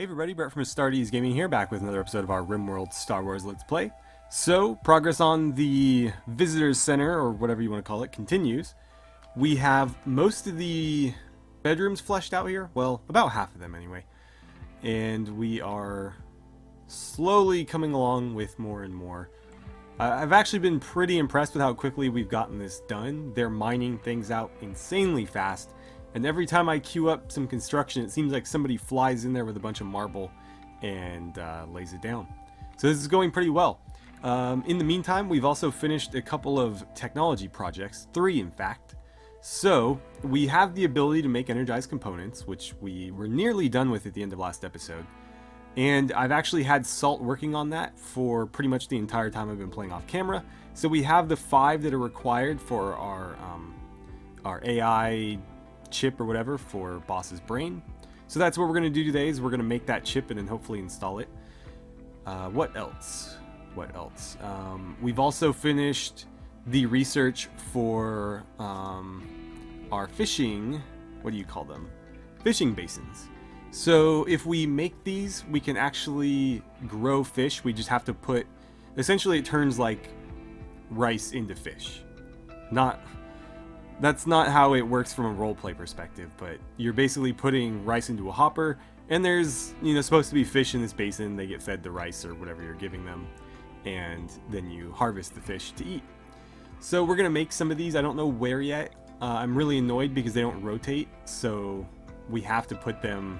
Hey everybody, Brett from AstartesGaming here, back with another episode of our RimWorld Star Wars Let's Play. So, progress on the Visitors Center, or whatever you want to call it, continues. We have most of the bedrooms fleshed out here, well, about half of them anyway. And we are slowly coming along with more and more. I've actually been pretty impressed with how quickly we've gotten this done. They're mining things out insanely fast. And every time I queue up some construction, it seems like somebody flies in there with a bunch of marble and lays it down. So this is going pretty well. In the meantime, we've also finished a couple of technology projects, 3 in fact. So we have the ability to make energized components, which we were nearly done with at the end of last episode. And I've actually had Salt working on that for pretty much the entire time I've been playing off camera. So we have the 5 that are required for our AI chip or whatever for Boss's brain. So that's what we're going to do today, is we're going to make that chip and then hopefully install it. What else? We've also finished the research for our fishing, what do you call them? Fishing basins. So if we make these, we can actually grow fish. We just have to put, essentially it turns like rice into fish. That's not how it works from a roleplay perspective, but you're basically putting rice into a hopper, and there's, supposed to be fish in this basin. They get fed the rice or whatever you're giving them, and then you harvest the fish to eat. So we're gonna make some of these. I don't know where yet. I'm really annoyed because they don't rotate, so we have to put them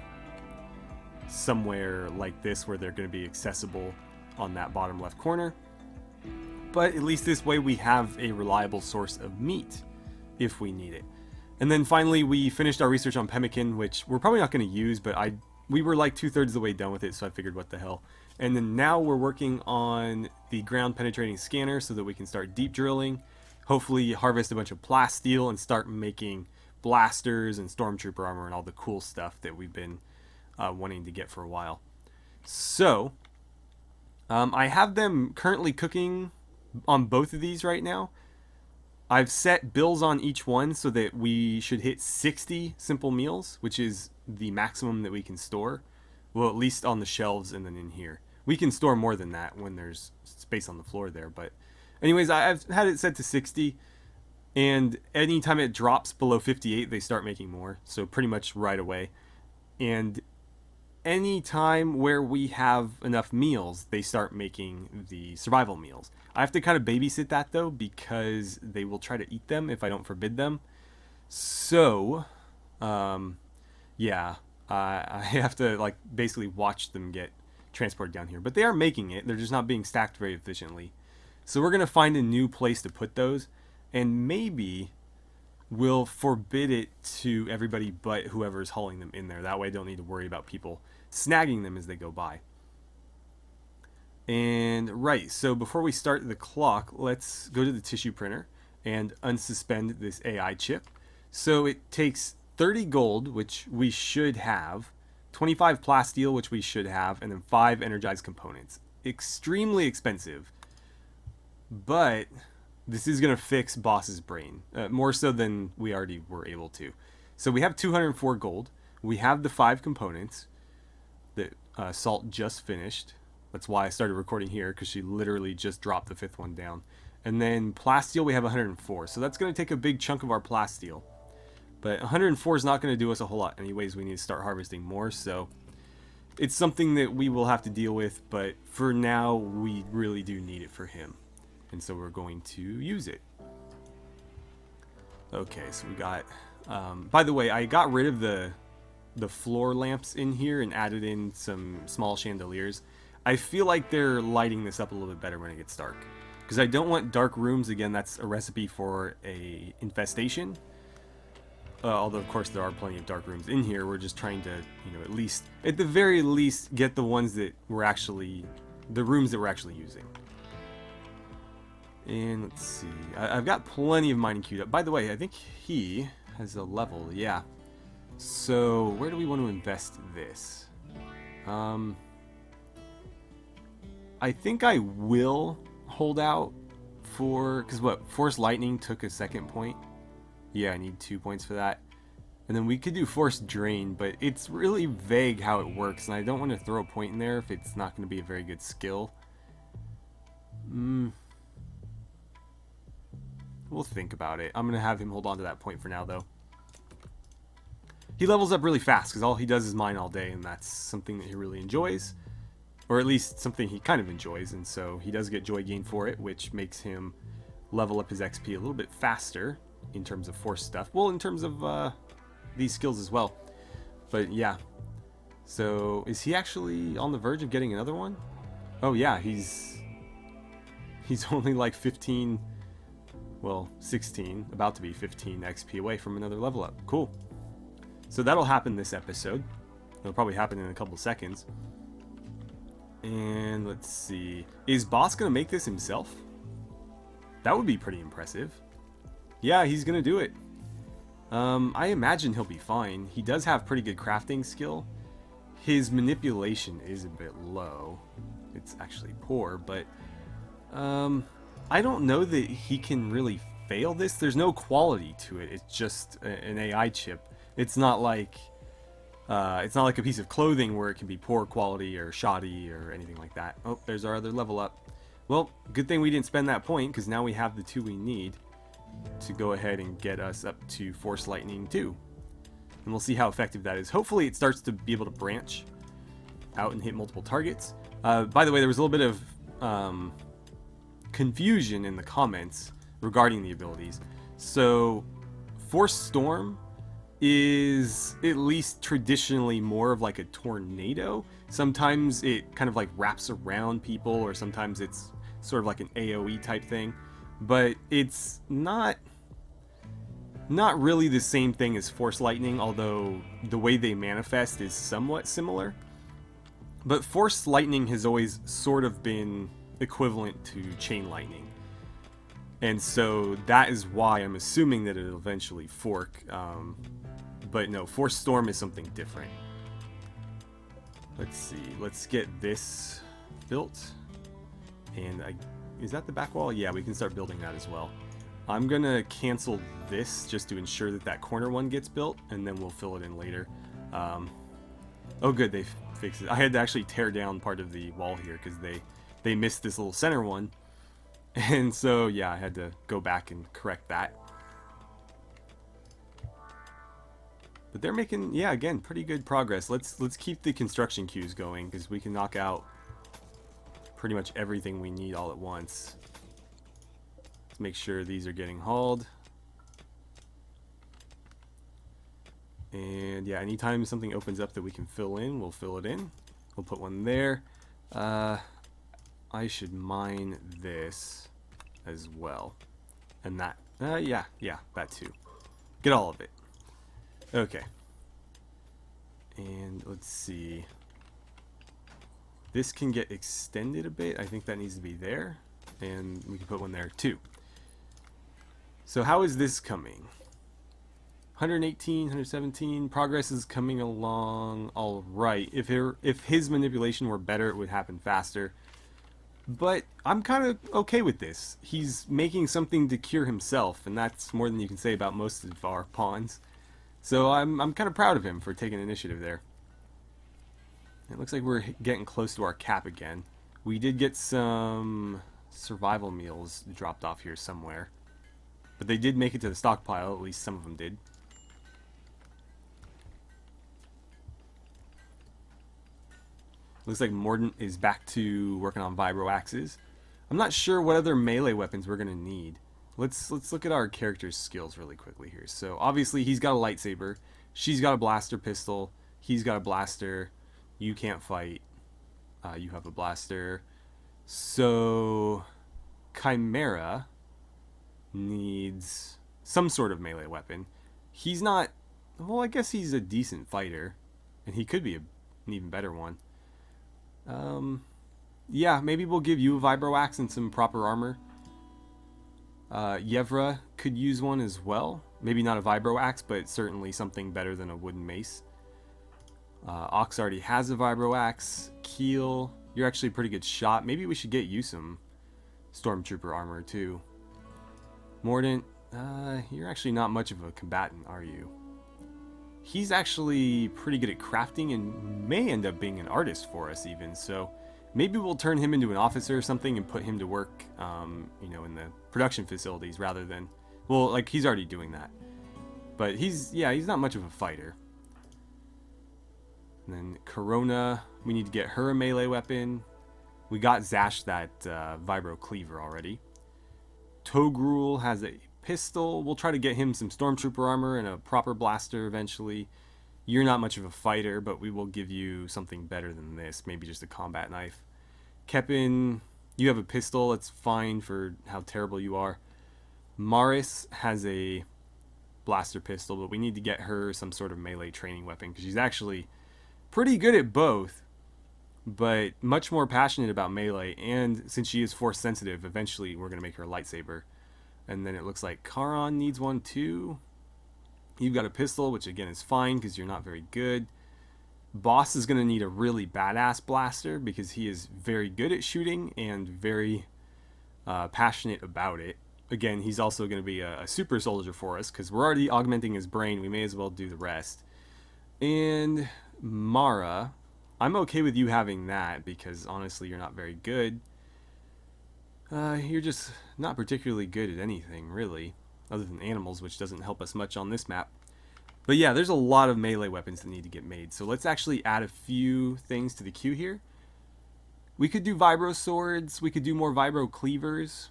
somewhere like this where they're gonna be accessible on that bottom left corner. But at least this way we have a reliable source of meat if we need it. And then finally we finished our research on pemmican, which we're probably not going to use, but we were like 2/3 of the way done with it, so I figured what the hell. And then now we're working on the ground penetrating scanner so that we can start deep drilling, hopefully harvest a bunch of plasteel and start making blasters and stormtrooper armor and all the cool stuff that we've been wanting to get for a while. So I have them currently cooking on both of these right now. I've set bills on each one so that we should hit 60 simple meals, which is the maximum that we can store. Well, at least on the shelves and then in here. We can store more than that when there's space on the floor there. But anyways, I've had it set to 60. And anytime it drops below 58, they start making more. So pretty much right away. And any time where we have enough meals, they start making the survival meals. I have to kind of babysit that though, because they will try to eat them if I don't forbid them. So, yeah, I have to basically watch them get transported down here. But they are making it. They're just not being stacked very efficiently. So we're going to find a new place to put those, and maybe we'll forbid it to everybody but whoever's hauling them in there. That way I don't need to worry about people snagging them as they go by. And right, so before we start the clock, let's go to the tissue printer and unsuspend this AI chip. So it takes 30 gold, which we should have, 25 plasteel, which we should have, and then 5 energized components. Extremely expensive, but this is going to fix Boss's brain, more so than we already were able to. So we have 204 gold. We have the 5 components that Salt just finished. That's why I started recording here, because she literally just dropped the 5th one down. And then plasteel, we have 104. So that's going to take a big chunk of our plasteel. But 104 is not going to do us a whole lot. Anyways, we need to start harvesting more. So it's something that we will have to deal with. But for now, we really do need it for him. And so we're going to use it. Okay, so we got... by the way, I got rid of the floor lamps in here and added in some small chandeliers. I feel like they're lighting this up a little bit better when it gets dark, because I don't want dark rooms. Again, that's a recipe for a infestation. Although of course there are plenty of dark rooms in here. We're just trying to, at the very least, get the ones that we're actually, the rooms that we're actually using. And let's see, I've got plenty of mining queued up. By the way, I think he has a level, yeah. So where do we want to invest this? I think I will hold out for, because Force Lightning took a 2nd point. Yeah, I need 2 points for that. And then we could do Force Drain, but it's really vague how it works, and I don't want to throw a point in there if it's not going to be a very good skill. We'll think about it. I'm going to have him hold on to that point for now, though. He levels up really fast, because all he does is mine all day, and that's something that he really enjoys. Or at least something he kind of enjoys, and so he does get joy gain for it, which makes him level up his XP a little bit faster in terms of force stuff. Well, in terms of these skills as well. But yeah. So, is he actually on the verge of getting another one? Oh yeah, he's only like 15, well, 16, about to be 15 XP away from another level up. Cool. So that'll happen this episode. It'll probably happen in a couple seconds. And let's see. Is Boss going to make this himself? That would be pretty impressive. Yeah, he's going to do it. I imagine he'll be fine. He does have pretty good crafting skill. His manipulation is a bit low. It's actually poor, but I don't know that he can really fail this. There's no quality to it. It's just an AI chip. It's not like a piece of clothing where it can be poor quality or shoddy or anything like that. Oh, there's our other level up. Well, good thing we didn't spend that point, because now we have the 2 we need to go ahead and get us up to Force Lightning 2. And we'll see how effective that is. Hopefully it starts to be able to branch out and hit multiple targets. By the way, there was a little bit of confusion in the comments regarding the abilities. So, Force Storm is at least traditionally more of like a tornado. Sometimes it kind of like wraps around people, or sometimes it's sort of like an AoE type thing. But it's not really the same thing as Force Lightning, although the way they manifest is somewhat similar. But Force Lightning has always sort of been equivalent to Chain Lightning. And so that is why I'm assuming that it'll eventually fork. But no, Force Storm is something different. Let's see. Let's get this built. And is that the back wall? Yeah, we can start building that as well. I'm going to cancel this just to ensure that that corner one gets built, and then we'll fill it in later. Oh good, they fixed it. I had to actually tear down part of the wall here because they missed this little center one. And so, yeah, I had to go back and correct that. But they're making, yeah, again, pretty good progress. Let's keep the construction queues going, because we can knock out pretty much everything we need all at once. Let's make sure these are getting hauled. And yeah, anytime something opens up that we can fill in, we'll fill it in. We'll put one there. I should mine this as well. And that, yeah, that too. Get all of it. Okay. And let's see. This can get extended a bit. I think that needs to be there. And we can put one there too. So how is this coming? 118, 117. Progress is coming along all right. If his manipulation were better, it would happen faster. But I'm kind of okay with this. He's making something to cure himself, and that's more than you can say about most of our pawns. So I'm kind of proud of him for taking initiative there. It looks like we're getting close to our cap again. We did get some survival meals dropped off here somewhere. But they did make it to the stockpile, at least some of them did. Looks like Mordant is back to working on vibro axes. I'm not sure what other melee weapons we're going to need. Let's look at our character's skills really quickly here. So obviously he's got a lightsaber, she's got a blaster pistol, he's got a blaster. You can't fight. You have a blaster. So Chimera needs some sort of melee weapon. He's not, well, I guess he's a decent fighter, and he could be an even better one. Yeah, maybe we'll give you a vibro axe and some proper armor. Yevra could use one as well. Maybe not a vibro axe, but certainly something better than a wooden mace. Ox already has a vibro axe. Keel, you're actually a pretty good shot. Maybe we should get you some stormtrooper armor too. Mordant, you're actually not much of a combatant, are you? he's actually pretty good at crafting and may end up being an artist for us even. So maybe we'll turn him into an officer or something and put him to work, you know, in the production facilities rather than, well, like he's already doing that. But he's not much of a fighter. And then Corona, we need to get her a melee weapon. We got Zash that vibro cleaver already. Togrul has a pistol. We'll try to get him some stormtrooper armor and a proper blaster eventually. You're not much of a fighter, but we will give you something better than this. Maybe just a combat knife. Kepin, you have a pistol. That's fine for how terrible you are. Maris has a blaster pistol, but we need to get her some sort of melee training weapon because she's actually pretty good at both, but much more passionate about melee. And since she is force sensitive, eventually we're going to make her a lightsaber. And then it looks like Charon needs one too. You've got a pistol, which again is fine because you're not very good. Boss is going to need a really badass blaster because he is very good at shooting and very passionate about it. Again, he's also going to be a super soldier for us because we're already augmenting his brain. We may as well do the rest. And Mara, I'm okay with you having that because honestly you're not very good. You're just not particularly good at anything really, other than animals, which doesn't help us much on this map. But yeah, there's a lot of melee weapons that need to get made, so let's actually add a few things to the queue here. We could do vibro swords, we could do more vibro cleavers.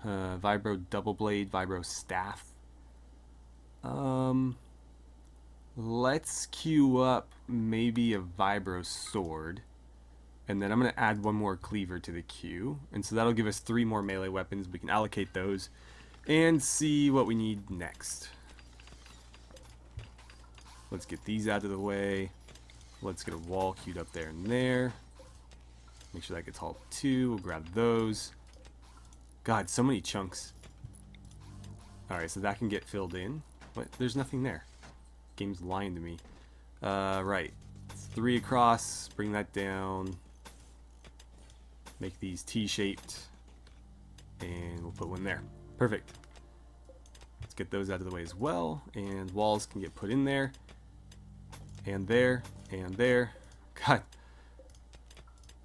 Vibro double blade, vibro staff. Let's queue up maybe a vibro sword. And then I'm going to add one more cleaver to the queue. And so that'll give us 3 more melee weapons. We can allocate those and see what we need next. Let's get these out of the way. Let's get a wall queued up there and there. Make sure that gets hauled too. We'll grab those. God, so many chunks. Alright, so that can get filled in. What? There's nothing there. Game's lying to me. Right. 3 across. Bring that down. Make these T-shaped. And we'll put one there. Perfect. Let's get those out of the way as well. And walls can get put in there. And there. And there. God.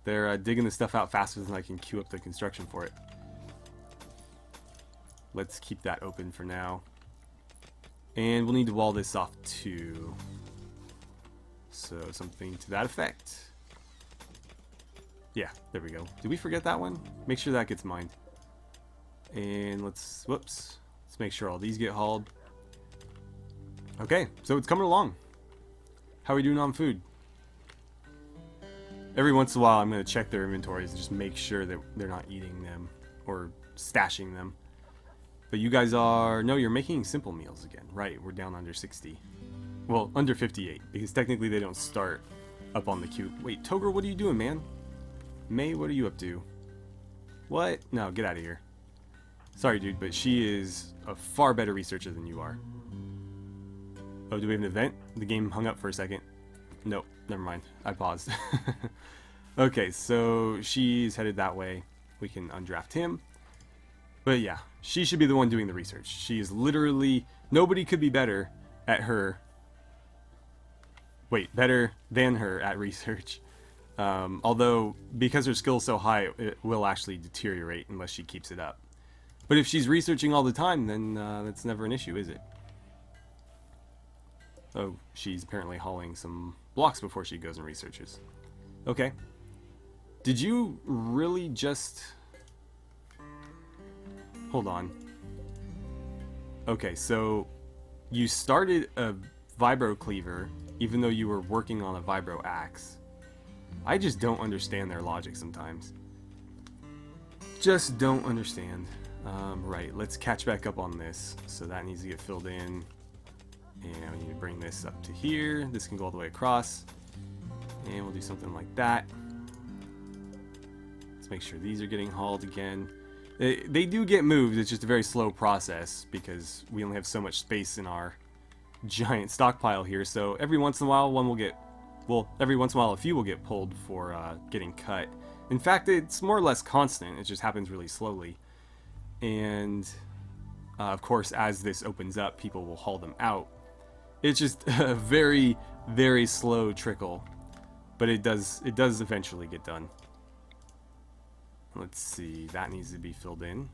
They're digging the stuff out faster than I can queue up the construction for it. Let's keep that open for now. And we'll need to wall this off too. So something to that effect. Yeah, there we go. Did we forget that one? Make sure that gets mined. And let's make sure all these get hauled. Okay, so it's coming along. How are we doing on food? Every once in a while I'm going to check their inventories and just make sure that they're not eating them or stashing them. But you guys are... No, you're making simple meals again. Right, we're down under 60. Well, under 58, because technically they don't start up on the queue. Wait, Togger, what are you doing, man? May, what are you up to? What? No, get out of here. Sorry, dude, but she is a far better researcher than you are. Oh, do we have an event? The game hung up for a second. Nope, never mind. I paused. Okay, so she's headed that way. We can undraft him. But yeah, she should be the one doing the research. She is literally... Nobody could be better at her... Wait, better than her at research. Although, because her skill is so high, it will actually deteriorate unless she keeps it up. But if she's researching all the time, then that's never an issue, is it? Oh, she's apparently hauling some blocks before she goes and researches. Okay. Did you really just... Hold on. Okay, so you started a vibro cleaver even though you were working on a vibro axe. I just don't understand their logic sometimes. Just don't understand. Right, let's catch back up on this. So that needs to get filled in. And we need to bring this up to here. This can go all the way across. And we'll do something like that. Let's make sure these are getting hauled again. They do get moved, it's just a very slow process because we only have so much space in our giant stockpile here. So every once in a while one will get, well, every once in a while a few will get pulled for getting cut. In fact, it's more or less constant, it just happens really slowly. And Of course, as this opens up, people will haul them out. It's just a very, very slow trickle, but it does eventually get done. Let's see, that needs to be filled in.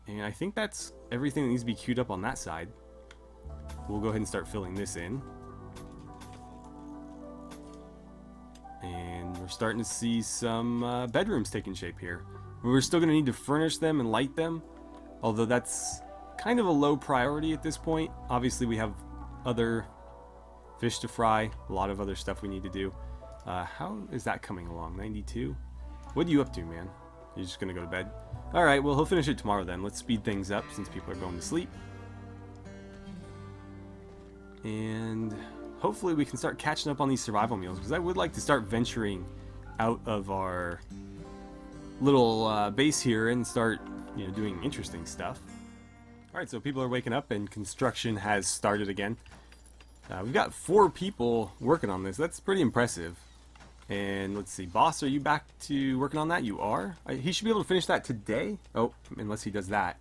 And I think that's everything that needs to be queued up on that side. We'll go ahead and start filling this in. And we're starting to see some bedrooms taking shape here. We're still going to need to furnish them and light them, although that's kind of a low priority at this point. Obviously we have other fish to fry, a lot of other stuff we need to do. How is that coming along? 92? What are you up to, man? You're just going to go to bed? Alright, well, he'll finish it tomorrow then. Let's speed things up since people are going to sleep. And hopefully we can start catching up on these survival meals, because I would like to start venturing out of our little base here and start, you know, doing interesting stuff. Alright, so people are waking up and construction has started again. We've got 4 people working on this. That's pretty impressive. And let's see, boss, are you back to working on that? You are? He should be able to finish that today. Oh, unless he does that.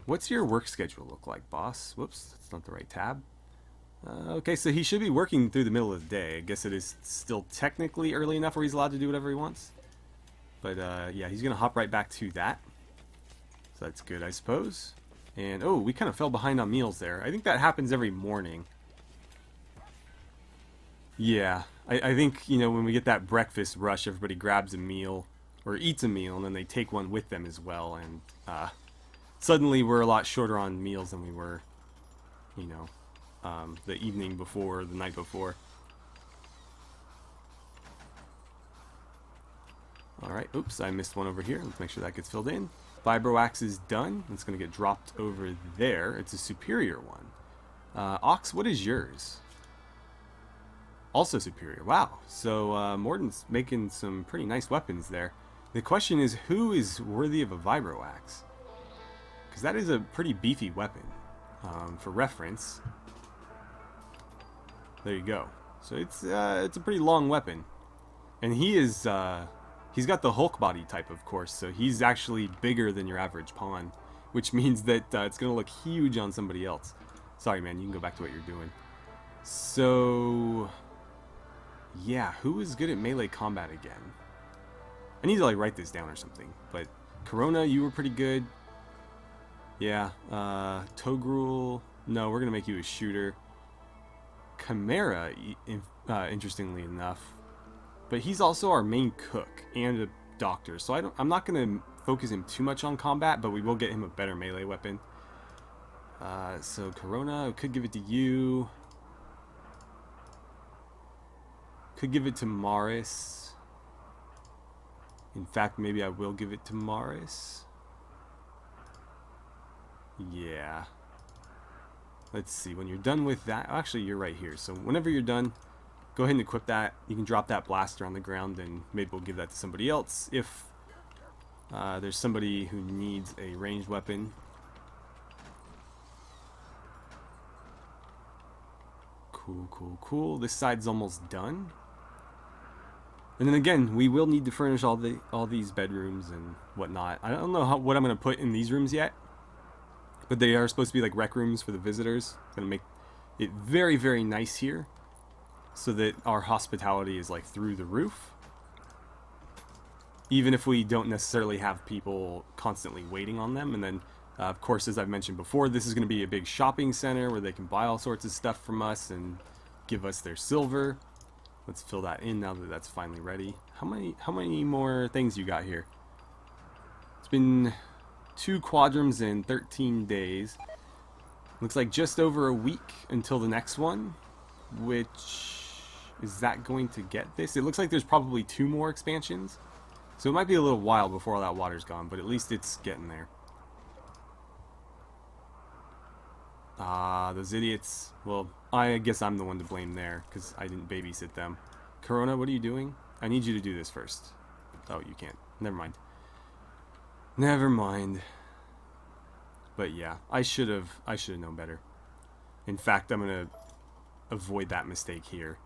What's your work schedule look like, boss? Whoops, that's not the right tab. Okay, so he should be working through the middle of the day. I guess it is still technically early enough where he's allowed to do whatever he wants. But yeah, he's going to hop right back to that. So that's good, I suppose. And oh, we kind of fell behind on meals there. I think that happens every morning. Yeah, I think, you know, when we get that breakfast rush, everybody grabs a meal or eats a meal, and then they take one with them as well. And suddenly we're a lot shorter on meals than we were, you know, the evening before, the night before. Alright, oops, I missed one over here. Let's make sure that gets filled in. Vibroax is done. It's going to get dropped over there. It's a superior one. Ox, what is yours? Also superior. Wow. So Morton's making some pretty nice weapons there. The question is, who is worthy of a Vibroax? Because that is a pretty beefy weapon. For reference, there you go. So it's a pretty long weapon, and he is he's got the Hulk body type, of course. So he's actually bigger than your average pawn, which means that it's gonna look huge on somebody else. Sorry, man. You can go back to what you're doing. So yeah, who is good at melee combat again? I need to like write this down or something. But Corona, you were pretty good. Yeah, Togrul, no, we're gonna make you a shooter. Chimera, interestingly enough, but he's also our main cook and a doctor, so I'm not gonna focus him too much on combat, but we will get him a better melee weapon. So Corona, I could give it to you. Could give it to Morris. In fact, maybe I will give it to Morris. Yeah. Let's see, when you're done with that, actually you're right here, so whenever you're done, go ahead and equip that. You can drop that blaster on the ground, and maybe we'll give that to somebody else if there's somebody who needs a ranged weapon. Cool, cool, cool. This side's almost done. And then again, we will need to furnish all these bedrooms and whatnot. I don't know what I'm going to put in these rooms yet, but they are supposed to be like rec rooms for the visitors. It's going to make it very, very nice here, so that our hospitality is like through the roof. Even if we don't necessarily have people constantly waiting on them. And then, of course, as I've mentioned before, this is going to be a big shopping center where they can buy all sorts of stuff from us and give us their silver. Let's fill that in now that that's finally ready. How many more things you got here? It's been 2 quadrums in 13 days. Looks like just over a week until the next one. Which, is that going to get this? It looks like there's probably 2 more expansions. So it might be a little while before all that water's gone, but at least it's getting there. Ah, those idiots. Well, I guess I'm the one to blame there, because I didn't babysit them. Corona, what are you doing? I need you to do this first. Oh, you can't. Never mind. Never mind. But yeah, I should have known better. In fact, I'm going to avoid that mistake here.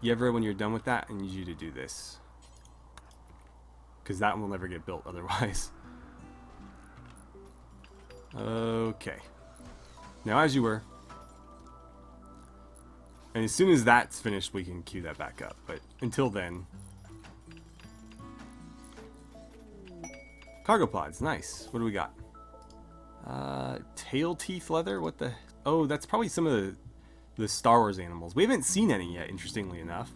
Yevra, when you're done with that, I need you to do this. Because that will never get built otherwise. Okay. Now, as you were. And as soon as that's finished, we can queue that back up. But until then... Cargo pods, nice. What do we got? Tail teeth leather? What the... Oh, that's probably some of the Star Wars animals. We haven't seen any yet, interestingly enough.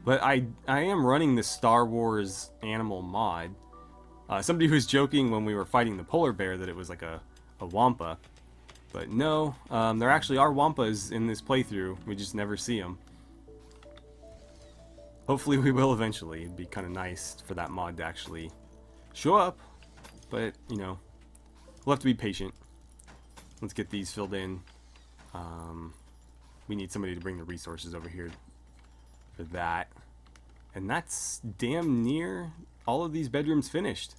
But I am running the Star Wars animal mod. Somebody was joking when we were fighting the polar bear that it was like a wampa. But no, there actually are wampas in this playthrough. We just never see them. Hopefully we will eventually. It'd be kind of nice for that mod to actually show up. But, you know, we'll have to be patient. Let's get these filled in. We need somebody to bring the resources over here for that. And that's damn near all of these bedrooms finished.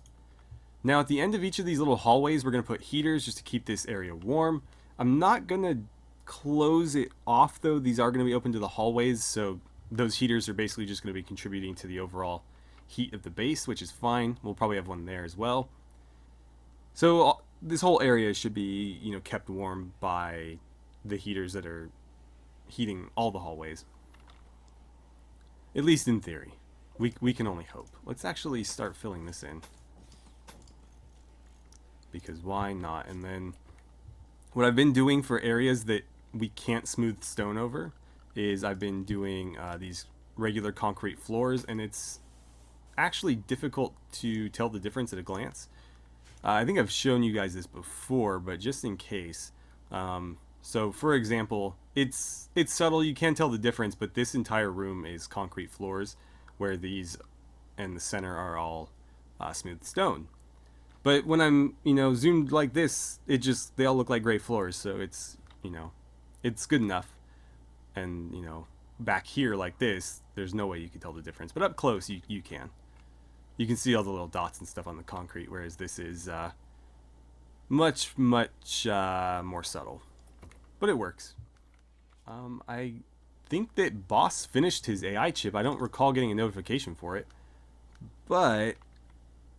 Now at the end of each of these little hallways, we're going to put heaters just to keep this area warm. I'm not going to close it off though. These are going to be open to the hallways, so those heaters are basically just going to be contributing to the overall heat of the base, which is fine. We'll probably have one there as well. So this whole area should be, you know, kept warm by the heaters that are heating all the hallways. At least in theory. We can only hope. Let's actually start filling this in. Because why not? And then what I've been doing for areas that we can't smooth stone over is I've been doing these regular concrete floors, and it's actually difficult to tell the difference at a glance. I think I've shown you guys this before, but just in case. So for example, it's subtle, you can tell the difference, but this entire room is concrete floors, where these and the center are all smooth stone. But when I'm, you know, zoomed like this, they all look like gray floors, so it's, you know, it's good enough. And, you know, back here like this, there's no way you can tell the difference. But up close, you can. You can see all the little dots and stuff on the concrete, whereas this is much more subtle. But it works. I think that Boss finished his AI chip. I don't recall getting a notification for it. But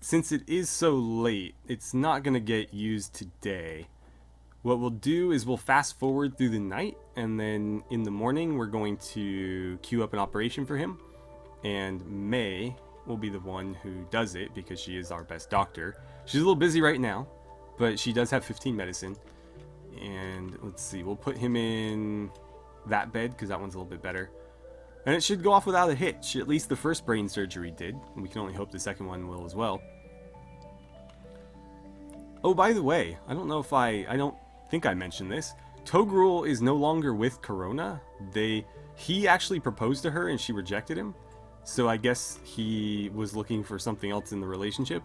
since it is so late, it's not going to get used today. What we'll do is we'll fast forward through the night, and then in the morning we're going to queue up an operation for him. And May will be the one who does it because she is our best doctor. She's a little busy right now, but she does have 15 medicine. And let's see, we'll put him in that bed because that one's a little bit better. And it should go off without a hitch. At least the first brain surgery did. And we can only hope the second one will as well. Oh, by the way, I don't know if I don't think I mentioned this. Togrul is no longer with Corona. He actually proposed to her and she rejected him. So I guess he was looking for something else in the relationship.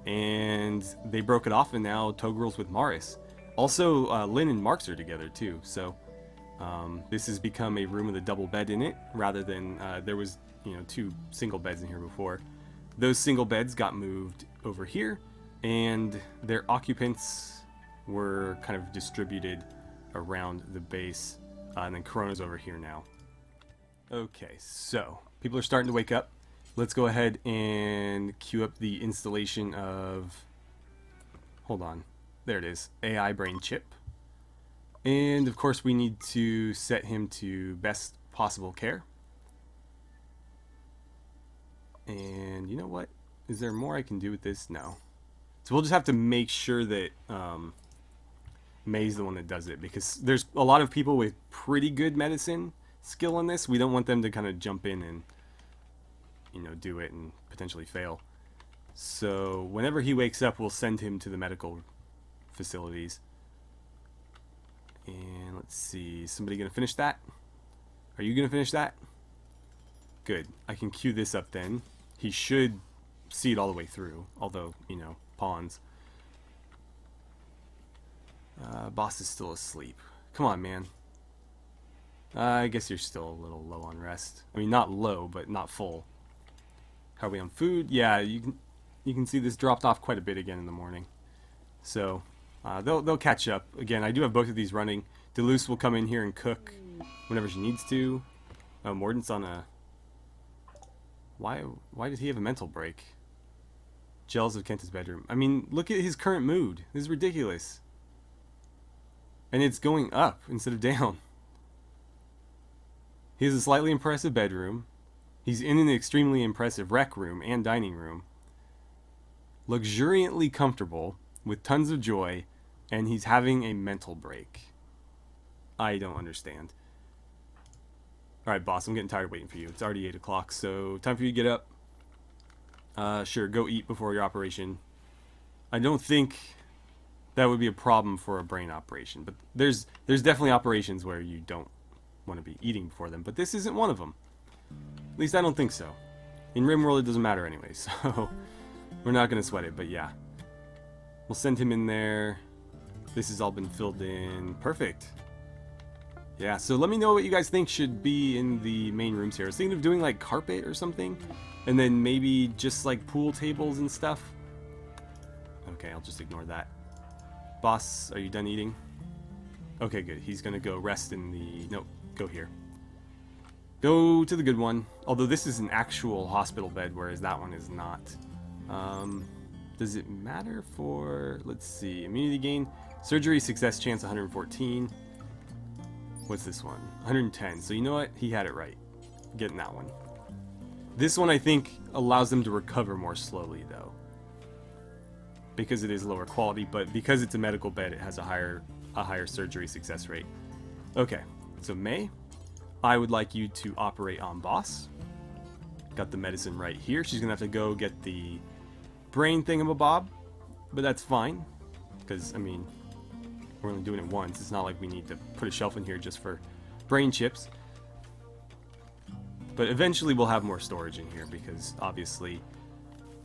And they broke it off, and now Togrul's with Maris. Also, Lynn and Marks are together too. So this has become a room with a double bed in it, rather than there was, you know, 2 single beds in here before. Those single beds got moved over here, and their occupants were kind of distributed around the base, and then Corona's over here now. Okay, so people are starting to wake up. Let's go ahead and queue up the installation of, hold on, there it is, AI brain chip. And of course we need to set him to best possible care. And you know what? Is there more I can do with this? No. So we'll just have to make sure that May's the one that does it, because there's a lot of people with pretty good medicine skill on this. We don't want them to kind of jump in and, you know, do it and potentially fail. So whenever he wakes up, we'll send him to the medical facilities. And let's see, somebody gonna finish that? Are you gonna finish that? Good. I can queue this up then. He should see it all the way through, although, you know, pawns. Boss is still asleep. Come on, man. I guess you're still a little low on rest. I mean, not low, but not full. How are we on food? Yeah, you can see this dropped off quite a bit again in the morning. So they'll catch up. Again, I do have both of these running. Deleuze will come in here and cook whenever she needs to. Mordant's on a... Why did he have a mental break? Jealous of Kenta's bedroom. I mean, look at his current mood. This is ridiculous. And it's going up instead of down. He has a slightly impressive bedroom. He's in an extremely impressive rec room and dining room. Luxuriantly comfortable, with tons of joy, and he's having a mental break. I don't understand. Alright, boss, I'm getting tired of waiting for you. It's already 8 o'clock, so time for you to get up. Sure, go eat before your operation. I don't think that would be a problem for a brain operation, but there's definitely operations where you don't want to be eating before them, but this isn't one of them. At least I don't think so. In RimWorld, it doesn't matter anyway, so we're not going to sweat it, but yeah. We'll send him in there. This has all been filled in. Perfect. Yeah, so let me know what you guys think should be in the main rooms here. I was thinking of doing like carpet or something, and then maybe just like pool tables and stuff. Okay, I'll just ignore that. Boss, are you done eating? Okay, good. He's gonna go rest in the... Nope, go here. Go to the good one. Although this is an actual hospital bed, whereas that one is not. Does it matter for... Let's see. Immunity gain. Surgery success chance 114. What's this one? 110. So you know what? He had it right. Getting that one. This one I think allows them to recover more slowly though, because it is lower quality, but because it's a medical bed, it has a higher surgery success rate. Okay, so May, I would like you to operate on boss. Got the medicine right here. She's gonna have to go get the brain thingamabob, but that's fine, because I mean, we're only doing it once. It's not like we need to put a shelf in here just for brain chips. But eventually we'll have more storage in here because obviously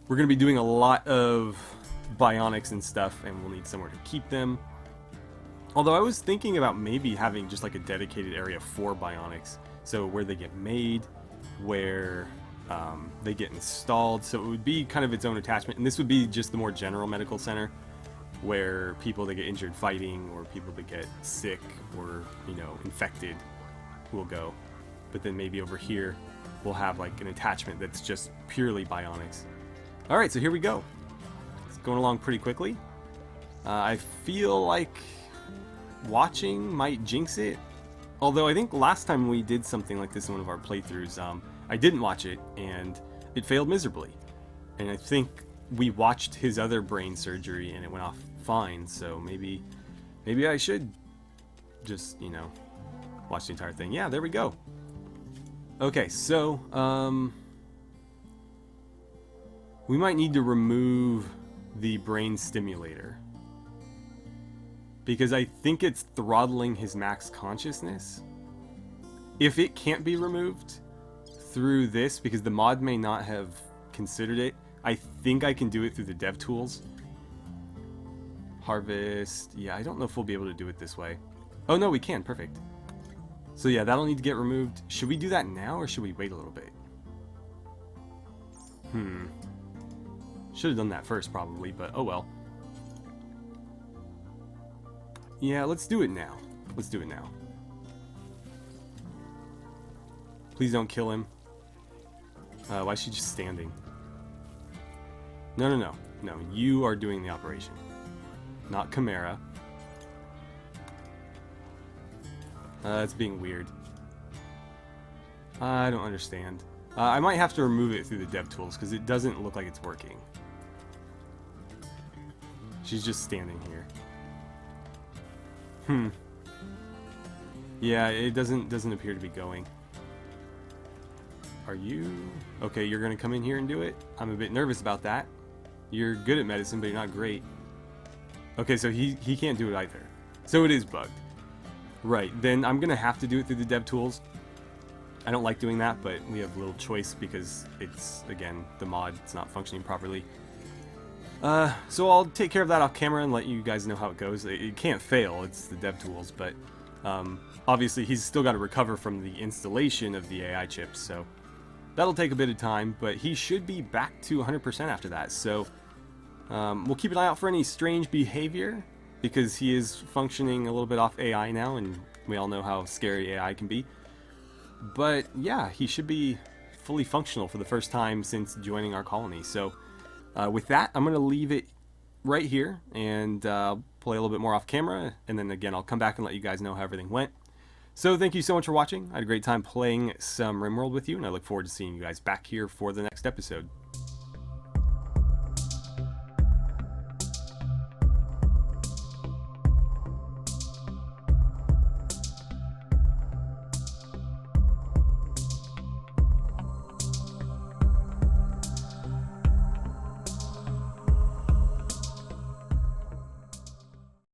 we're going to be doing a lot of bionics and stuff and we'll need somewhere to keep them. Although I was thinking about maybe having just like a dedicated area for bionics. So where they get made, where they get installed. So it would be kind of its own attachment. And this would be just the more general medical center, where people that get injured fighting or people that get sick or, you know, infected will go. But then maybe over here we'll have like an attachment that's just purely bionics. Alright, so here we go. It's going along pretty quickly. I feel like watching might jinx it. Although I think last time we did something like this in one of our playthroughs, I didn't watch it and it failed miserably. And I think we watched his other brain surgery and it went off fine, so maybe I should just, you know, watch the entire thing. Yeah, there we go. Okay, so we might need to remove the brain stimulator because I think it's throttling his max consciousness. If it can't be removed through this, because the mod may not have considered it, I think I can do it through the dev tools. Harvest. Yeah, I don't know if we'll be able to do it this way. Oh no, we can. Perfect. So yeah, that'll need to get removed. Should we do that now or should we wait a little bit? Should have done that first probably, but oh well. Yeah, let's do it now. Let's do it now. Please don't kill him. Why is she just standing? No. No, you are doing the operation. Not Chimera. That's being weird. I don't understand. I might have to remove it through the dev tools because it doesn't look like it's working. She's just standing here. Yeah, it doesn't appear to be going. Are you... Okay, you're gonna come in here and do it? I'm a bit nervous about that. You're good at medicine, but you're not great. Okay, so he can't do it either. So it is bugged. Right, then I'm gonna have to do it through the dev tools. I don't like doing that, but we have little choice because it's, again, the mod, it's not functioning properly. So I'll take care of that off camera and let you guys know how it goes. It can't fail, it's the dev tools, but obviously he's still got to recover from the installation of the AI chips, so that'll take a bit of time, but he should be back to 100% after that. So we'll keep an eye out for any strange behavior, because he is functioning a little bit off AI now, and we all know how scary AI can be. But yeah, he should be fully functional for the first time since joining our colony. So with that, I'm going to leave it right here, and play a little bit more off camera, and then again, I'll come back and let you guys know how everything went. So thank you so much for watching. I had a great time playing some RimWorld with you, and I look forward to seeing you guys back here for the next episode.